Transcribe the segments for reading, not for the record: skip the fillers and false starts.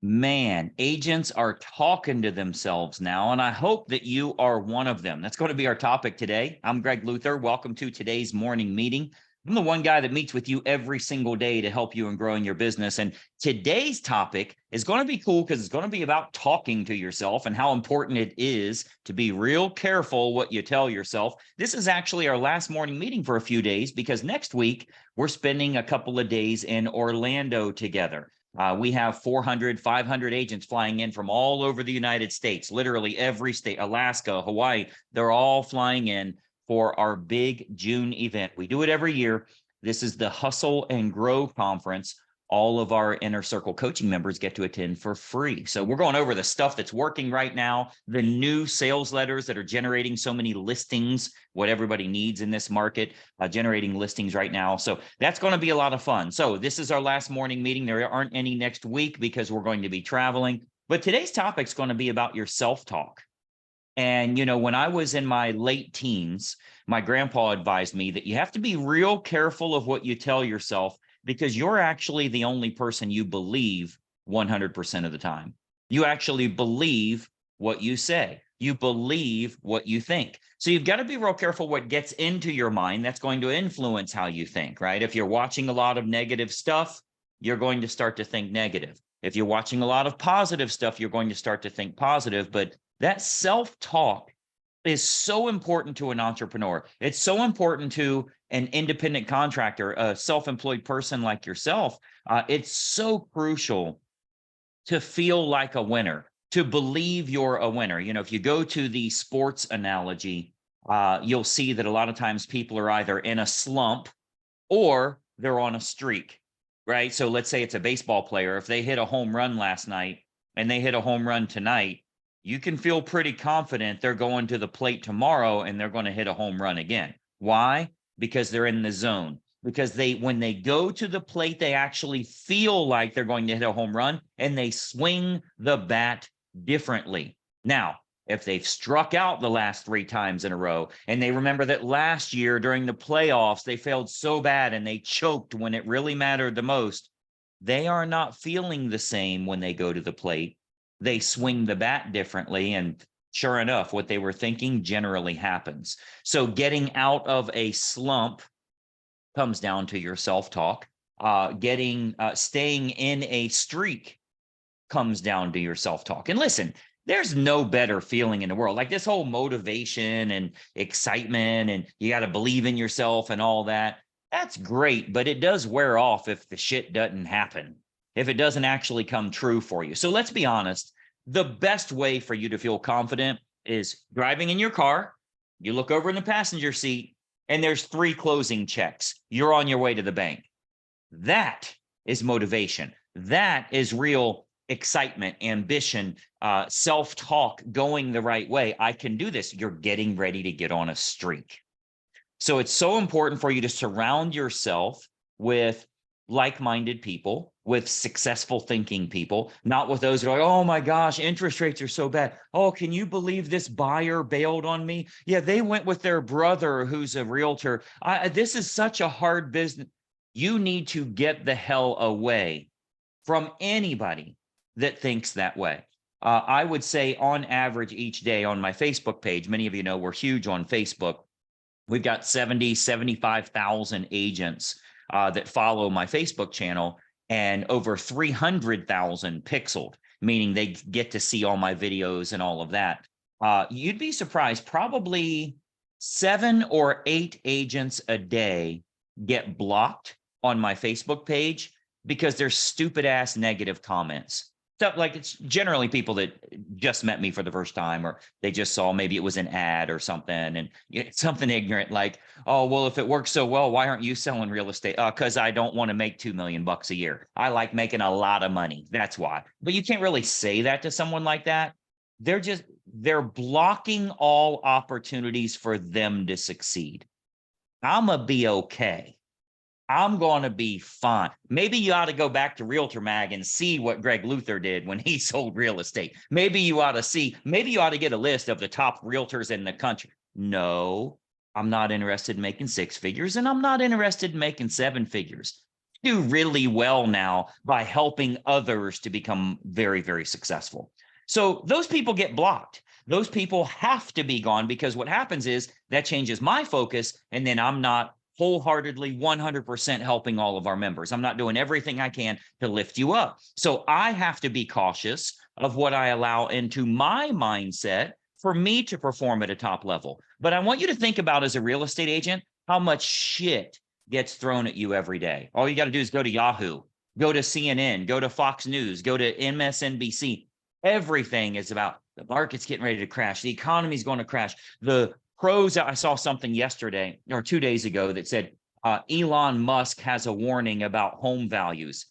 Man, agents are talking to themselves now, and I hope that you are one of them. That's going to be our topic today. I'm Greg Luther. Welcome to today's morning meeting. I'm the one guy that meets with you every single day to help you in growing your business. And today's topic is going to be cool because it's going to be about talking to yourself and how important it is to be real careful what you tell yourself. This is actually our last morning meeting for a few days because next week we're spending a couple of days in Orlando together. We have 400, 500 agents flying in from all over the United States, literally every state, Alaska, Hawaii, they're all flying in for our big June event. We do it every year. This is the Hustle and Grow Conference. All of our Inner Circle coaching members get to attend for free. So we're going over the stuff that's working right now, the new sales letters that are generating so many listings, what everybody needs in this market, generating listings right now. So that's going to be a lot of fun. So this is our last morning meeting. There aren't any next week because we're going to be traveling. But today's topic is going to be about your self-talk. And, you know, when I was in my late teens, my grandpa advised me that you have to be real careful of what you tell yourself because you're actually the only person you believe 100% of the time. You actually believe what you say. You believe what you think. So you've got to be real careful what gets into your mind. That's going to influence how you think, right? If you're watching a lot of negative stuff, you're going to start to think negative. If you're watching a lot of positive stuff, you're going to start to think positive. But that self-talk is so important to an entrepreneur. It's so important to an independent contractor, a self-employed person like yourself. It's so crucial to feel like a winner, to believe you're a winner. You know, if you go to the sports analogy, you'll see that a lot of times people are either in a slump or they're on a streak, right? So let's say it's a baseball player. If they hit a home run last night and they hit a home run tonight, you can feel pretty confident they're going to the plate tomorrow and they're going to hit a home run again. Why? Because they're in the zone. Because when they go to the plate, they actually feel like they're going to hit a home run and they swing the bat differently. Now, if they've struck out the last 3 times in a row and they remember that last year during the playoffs, they failed so bad and they choked when it really mattered the most, they are not feeling the same when they go to the plate. They swing the bat differently. And sure enough, what they were thinking generally happens. So getting out of a slump comes down to your self-talk. Staying in a streak comes down to your self-talk. And listen, there's no better feeling in the world. Like this whole motivation and excitement and you got to believe in yourself and all that. That's great, but it does wear off if the shit doesn't happen, if it doesn't actually come true for you. So let's be honest. The best way for you to feel confident is driving in your car. You look over in the passenger seat and there's 3 closing checks. You're on your way to the bank. That is motivation. That is real excitement, ambition, self-talk going the right way. I can do this. You're getting ready to get on a streak. So it's so important for you to surround yourself with like-minded people, with successful thinking people, not with those who are like, oh my gosh, interest rates are so bad. Oh, can you believe this buyer bailed on me? Yeah, they went with their brother who's a realtor. This is such a hard business. You need to get the hell away from anybody that thinks that way. I would say on average each day on my Facebook page, many of you know we're huge on Facebook. We've got 70, 75,000 agents that follow my Facebook channel and over 300,000 pixeled, meaning they get to see all my videos and all of that. You'd be surprised, probably 7 or 8 agents a day get blocked on my Facebook page because there's stupid ass negative comments. Stuff like it's generally people that just met me for the first time, or they just saw maybe it was an ad or something, and something ignorant like, oh, well, if it works so well, why aren't you selling real estate? Because I don't want to make $2 million a year. I like making a lot of money. That's why. But you can't really say that to someone like that. They're blocking all opportunities for them to succeed. I'm gonna be okay. I'm going to be fine. Maybe you ought to go back to Realtor Mag and see what Greg Luther did when he sold real estate. Maybe you ought to get a list of the top realtors in the country. No, I'm not interested in making 6 figures, and I'm not interested in making 7 figures. do really well now by helping others to become very, very successful. So those people get blocked. Those people have to be gone, because what happens is that changes my focus, and then I'm not wholeheartedly 100% helping all of our members. I'm not doing everything I can to lift you up. So I have to be cautious of what I allow into my mindset for me to perform at a top level. But I want you to think about, as a real estate agent, how much shit gets thrown at you every day. All you got to do is go to Yahoo, go to CNN, go to Fox News, go to MSNBC. Everything is about the market's getting ready to crash. The economy's going to crash. The pros, I saw something yesterday or 2 days ago that said Elon Musk has a warning about home values.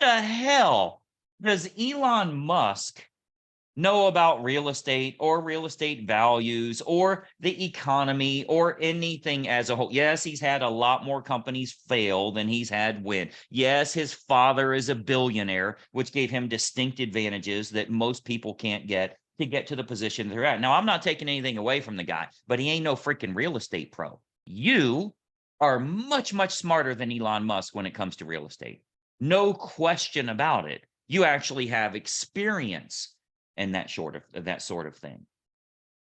The hell does Elon Musk know about real estate or real estate values or the economy or anything as a whole? Yes, he's had a lot more companies fail than he's had win. Yes, his father is a billionaire, which gave him distinct advantages that most people can't get to get to the position they're at. Now, I'm not taking anything away from the guy, but he ain't no freaking real estate pro. You are much, much smarter than Elon Musk when it comes to real estate. No question about it. You actually have experience and that sort of thing.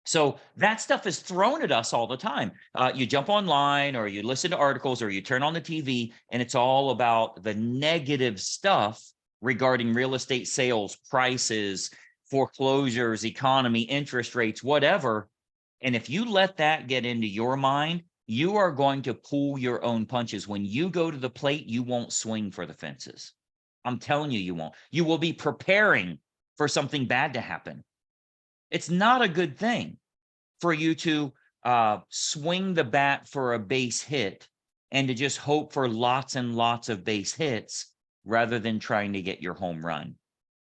So that stuff is thrown at us all the time. You jump online or you listen to articles or you turn on the TV, and it's all about the negative stuff regarding real estate sales, prices, foreclosures, economy, interest rates, whatever. And if you let that get into your mind, you are going to pull your own punches. When you go to the plate, you won't swing for the fences. I'm telling you, you won't. You will be preparing for something bad to happen. It's not a good thing for you to swing the bat for a base hit and to just hope for lots and lots of base hits rather than trying to get your home run.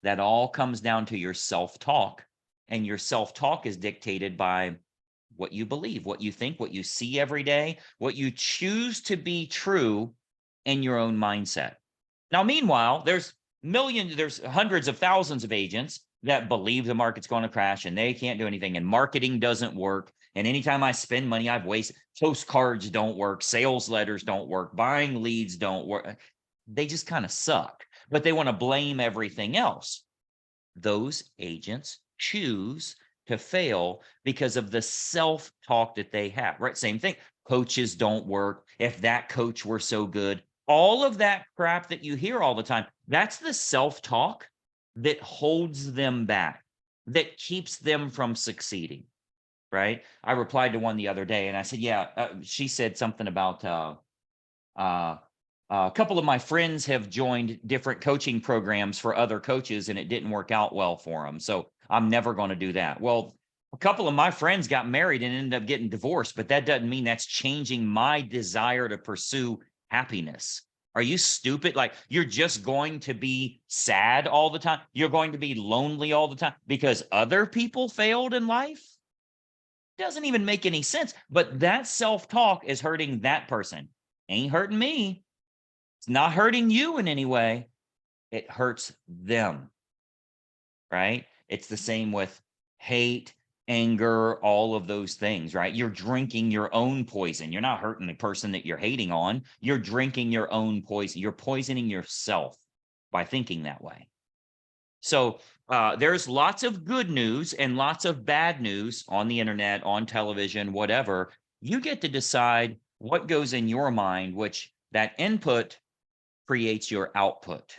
That all comes down to your self-talk, and your self-talk is dictated by what you believe, what you think, what you see every day, what you choose to be true in your own mindset. Now, meanwhile, there's hundreds of thousands of agents that believe the market's going to crash and they can't do anything, and marketing doesn't work. And anytime I spend money, I've wasted. Postcards don't work. Sales letters don't work. Buying leads don't work. They just kind of suck, but they want to blame everything else. Those agents choose to fail because of the self-talk that they have, right? Same thing. Coaches don't work. If that coach were so good, all of that crap that you hear all the time, that's the self-talk that holds them back, that keeps them from succeeding, right? I replied to one the other day and I said, she said something about a couple of my friends have joined different coaching programs for other coaches and it didn't work out well for them. So I'm never going to do that. Well, a couple of my friends got married and ended up getting divorced, but that doesn't mean that's changing my desire to pursue happiness. Are you stupid? Like, you're just going to be sad all the time? You're going to be lonely all the time because other people failed in life? Doesn't even make any sense. But that self-talk is hurting that person. Ain't hurting me. It's not hurting you in any way. It hurts them, right? It's the same with hate, anger, all of those things, right? You're drinking your own poison. You're not hurting the person that you're hating on. You're drinking your own poison. You're poisoning yourself by thinking that way. So there's lots of good news and lots of bad news on the internet, on television, whatever. You get to decide what goes in your mind, which that input creates your output.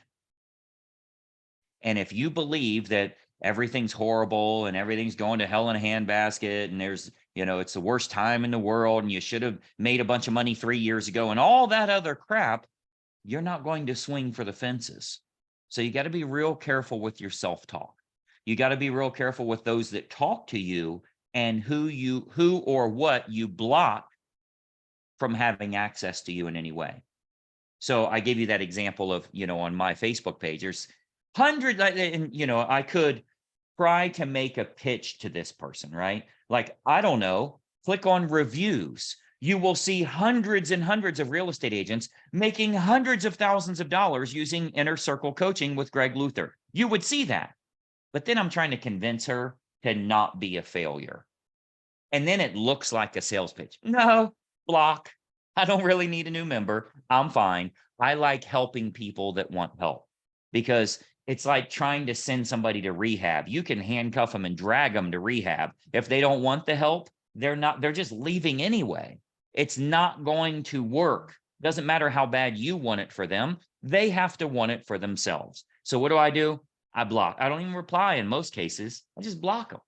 And if you believe that everything's horrible and everything's going to hell in a handbasket and there's, it's the worst time in the world and you should have made a bunch of money 3 years ago and all that other crap, you're not going to swing for the fences. So you got to be real careful with your self-talk. You got to be real careful with those that talk to you and who or what you block from having access to you in any way. So I gave you that example of, on my Facebook page, there's hundreds, and, I could try to make a pitch to this person, right? Like, I don't know, click on reviews. You will see hundreds and hundreds of real estate agents making hundreds of thousands of dollars using Inner Circle coaching with Greg Luther. You would see that. But then I'm trying to convince her to not be a failure. And then it looks like a sales pitch. No, block. I don't really need a new member. I'm fine. I like helping people that want help because it's like trying to send somebody to rehab. You can handcuff them and drag them to rehab. If they don't want the help, they're just leaving anyway. It's not going to work. Doesn't matter how bad you want it for them. They have to want it for themselves. So what do? I block. I don't even reply in most cases. I just block them.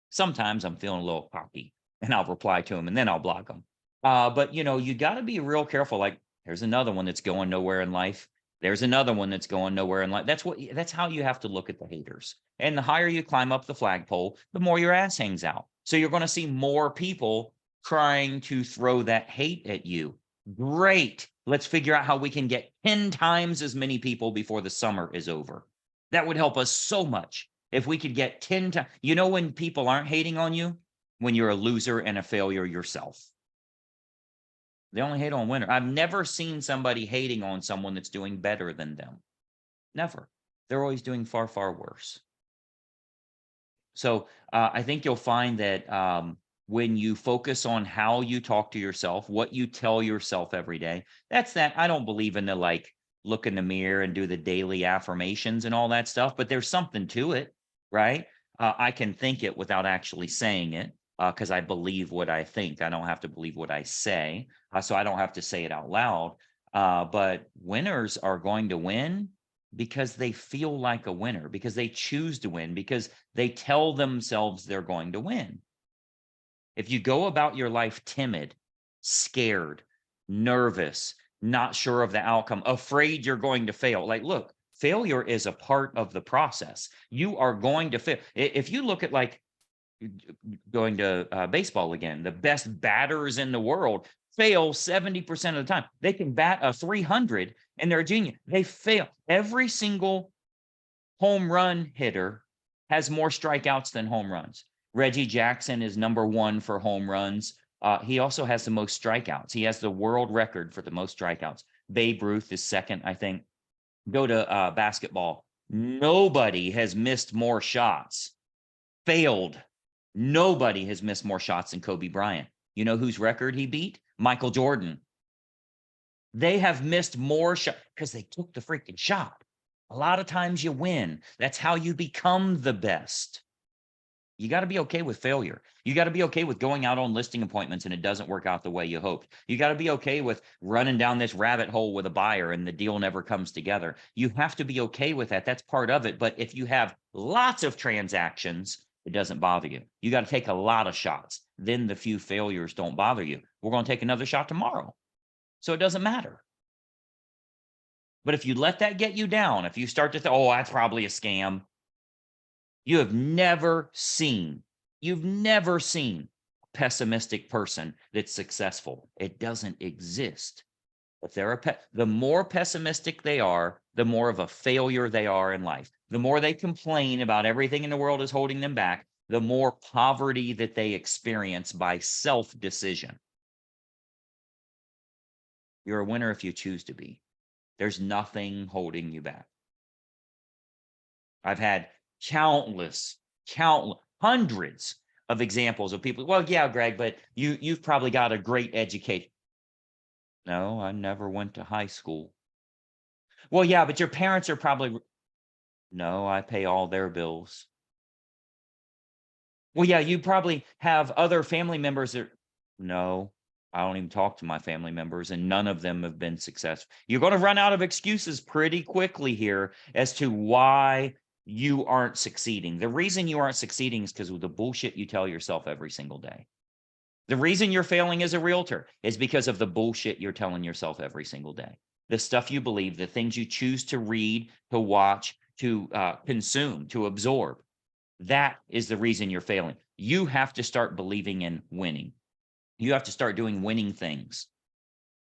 Sometimes I'm feeling a little cocky and I'll reply to them and then I'll block them. But you got to be real careful. Like, there's another one that's going nowhere in life. There's another one that's going nowhere in life. That's how you have to look at the haters. And the higher you climb up the flagpole, the more your ass hangs out. So you're going to see more people trying to throw that hate at you. Great. Let's figure out how we can get 10 times as many people before the summer is over. That would help us so much. If we could get 10 times, when people aren't hating on you, when you're a loser and a failure yourself. They only hate on winner. I've never seen somebody hating on someone that's doing better than them. Never. They're always doing far, far worse. So I think you'll find that when you focus on how you talk to yourself, what you tell yourself every day, that's that. I don't believe in the look in the mirror and do the daily affirmations and all that stuff, but there's something to it, right? I can think it without actually saying it because I believe what I think. I don't have to believe what I say, so I don't have to say it out loud. But winners are going to win because they feel like a winner, because they choose to win, because they tell themselves they're going to win. If you go about your life timid, scared, nervous, not sure of the outcome, afraid you're going to fail, look, failure is a part of the process. You are going to fail. If you look at going to baseball again, the best batters in the world fail 70% of the time. They can bat a 300 and they're a genius. They fail. Every single home run hitter has more strikeouts than home runs. Reggie Jackson is number 1 for home runs. He also has the most strikeouts. He has the world record for the most strikeouts. Babe Ruth is second, I think. Go to basketball. Nobody has missed more shots. Failed. Nobody has missed more shots than Kobe Bryant. You know whose record he beat? Michael Jordan. They have missed more shots because they took the freaking shot. A lot of times you win. That's how you become the best. You got to be okay with failure. You got to be okay with going out on listing appointments and it doesn't work out the way you hoped. You got to be okay with running down this rabbit hole with a buyer and the deal never comes together. You have to be okay with that. That's part of it. But if you have lots of transactions, it doesn't bother you. You got to take a lot of shots. Then the few failures don't bother you. We're going to take another shot tomorrow. So it doesn't matter. But if you let that get you down, if you start to think, oh, that's probably a scam, you've never seen a pessimistic person that's successful. It doesn't exist. If they're the more pessimistic they are, the more of a failure they are in life. The more they complain about everything in the world is holding them back, the more poverty that they experience by self-decision. You're a winner if you choose to be. There's nothing holding you back. I've had countless, hundreds of examples of people. Well, yeah, Greg, but you've probably got a great education. No, I never went to high school. Well, yeah, but your parents are probably. No, I pay all their bills. Well, yeah, you probably have other family members that. No, I don't even talk to my family members, and none of them have been successful. You're going to run out of excuses pretty quickly here as to why you aren't succeeding. The reason you aren't succeeding is because of the bullshit you tell yourself every single day. The reason you're failing as a realtor is because of the bullshit you're telling yourself every single day. The stuff you believe, the things you choose to read, to watch, to consume, to absorb. That is the reason you're failing. You have to start believing in winning. You have to start doing winning things.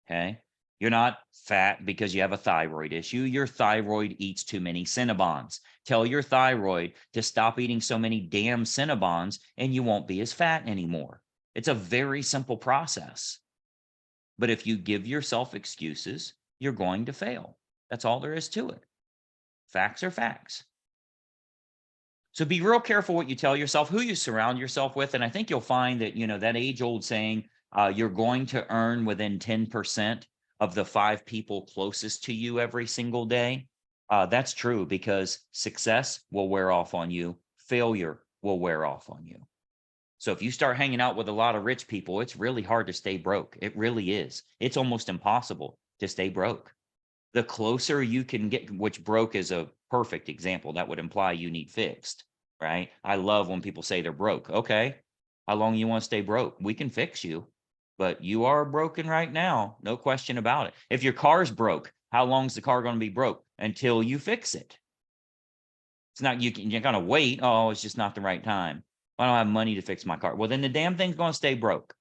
Okay? You're not fat because you have a thyroid issue. Your thyroid eats too many Cinnabons. Tell your thyroid to stop eating so many damn Cinnabons and you won't be as fat anymore. It's a very simple process. But if you give yourself excuses, you're going to fail. That's all there is to it. Facts are facts. So be real careful what you tell yourself, who you surround yourself with. And I think you'll find that, that age-old saying, you're going to earn within 10% of the 5 people closest to you every single day. That's true because success will wear off on you. Failure will wear off on you. So if you start hanging out with a lot of rich people, it's really hard to stay broke. It really is. It's almost impossible to stay broke. The closer you can get, which broke is a perfect example. That would imply you need fixed, right? I love when people say they're broke. Okay. How long you want to stay broke? We can fix you, but you are broken right now. No question about it. If your car's broke, how long is the car going to be broke? Until you fix it. It's not, you're going to wait. Oh, it's just not the right time. I don't have money to fix my car. Well, then the damn thing's going to stay broke.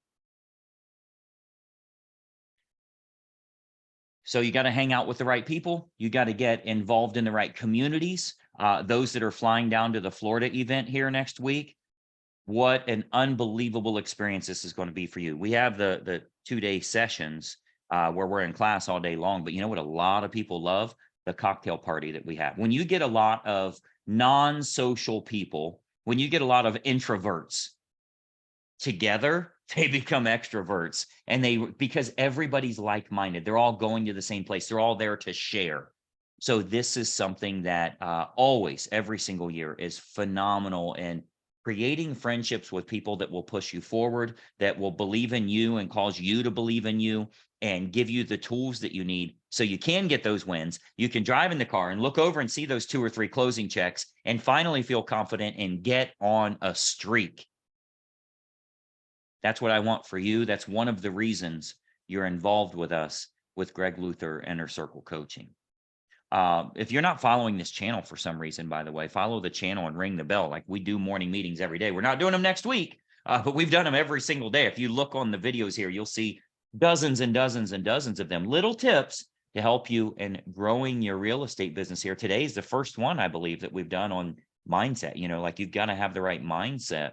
So you got to hang out with the right people. You got to get involved in the right communities. Those that are flying down to the Florida event here next week, what an unbelievable experience this is going to be for you. We have the 2-day sessions where we're in class all day long, but you know what a lot of people love? The cocktail party that we have. When you get a lot of non-social people, when you get a lot of introverts together, they become extroverts, and because everybody's like-minded, they're all going to the same place, they're all there to share. So this is something that always, every single year, is phenomenal, and creating friendships with people that will push you forward, that will believe in you and cause you to believe in you, and give you the tools that you need so you can get those wins. You can drive in the car and look over and see those 2 or 3 closing checks and finally feel confident and get on a streak. That's what I want for you. That's one of the reasons you're involved with us with Greg Luther Inner Circle Coaching. If you're not following this channel for some reason, by the way, follow the channel and ring the bell. Like, we do morning meetings every day. We're not doing them next week, but we've done them every single day. If you look on the videos here, you'll see dozens and dozens and dozens of them. Little tips to help you in growing your real estate business here. Today is the first one, I believe, that we've done on mindset. You know, like, you've got to have the right mindset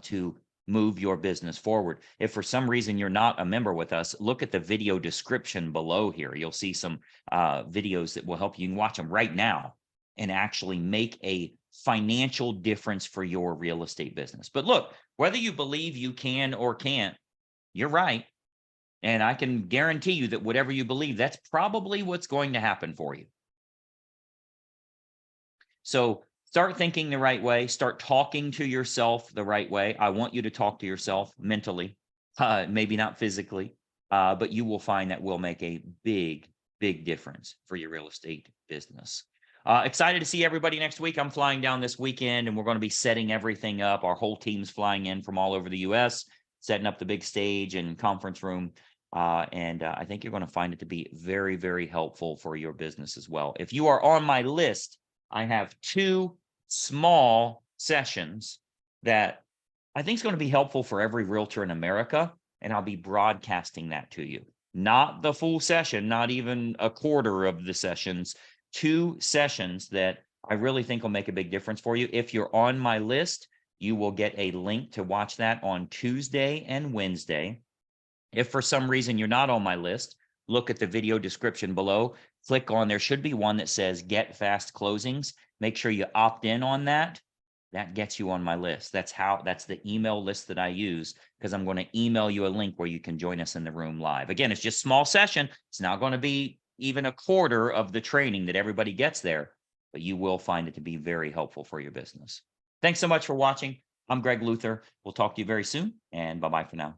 to move your business forward. If for some reason you're not a member with us, look at the video description below here. You'll see some videos that will help you. You can watch them right now and actually make a financial difference for your real estate business. But look, whether you believe you can or can't, you're right. And I can guarantee you that whatever you believe, that's probably what's going to happen for you. So start thinking the right way. Start talking to yourself the right way. I want you to talk to yourself mentally, maybe not physically, but you will find that will make a big, big difference for your real estate business. Excited to see everybody next week. I'm flying down this weekend, and we're going to be setting everything up. Our whole team's flying in from all over the U.S., setting up the big stage and conference room. And I think you're going to find it to be very, very helpful for your business as well. If you are on my list, I have 2 small sessions that I think is going to be helpful for every realtor in America, and I'll be broadcasting that to you. Not the full session, not even a quarter of the sessions, 2 sessions that I really think will make a big difference for you. If you're on my list, you will get a link to watch that on Tuesday and Wednesday. If for some reason you're not on my list, look at the video description below. Click on, there should be one that says Get Fast Closings. Make sure you opt in on that. That gets you on my list. That's the email list that I use, because I'm going to email you a link where you can join us in the room live. Again, it's just a small session. It's not going to be even a quarter of the training that everybody gets there, but you will find it to be very helpful for your business. Thanks so much for watching. I'm Greg Luther. We'll talk to you very soon, and bye-bye for now.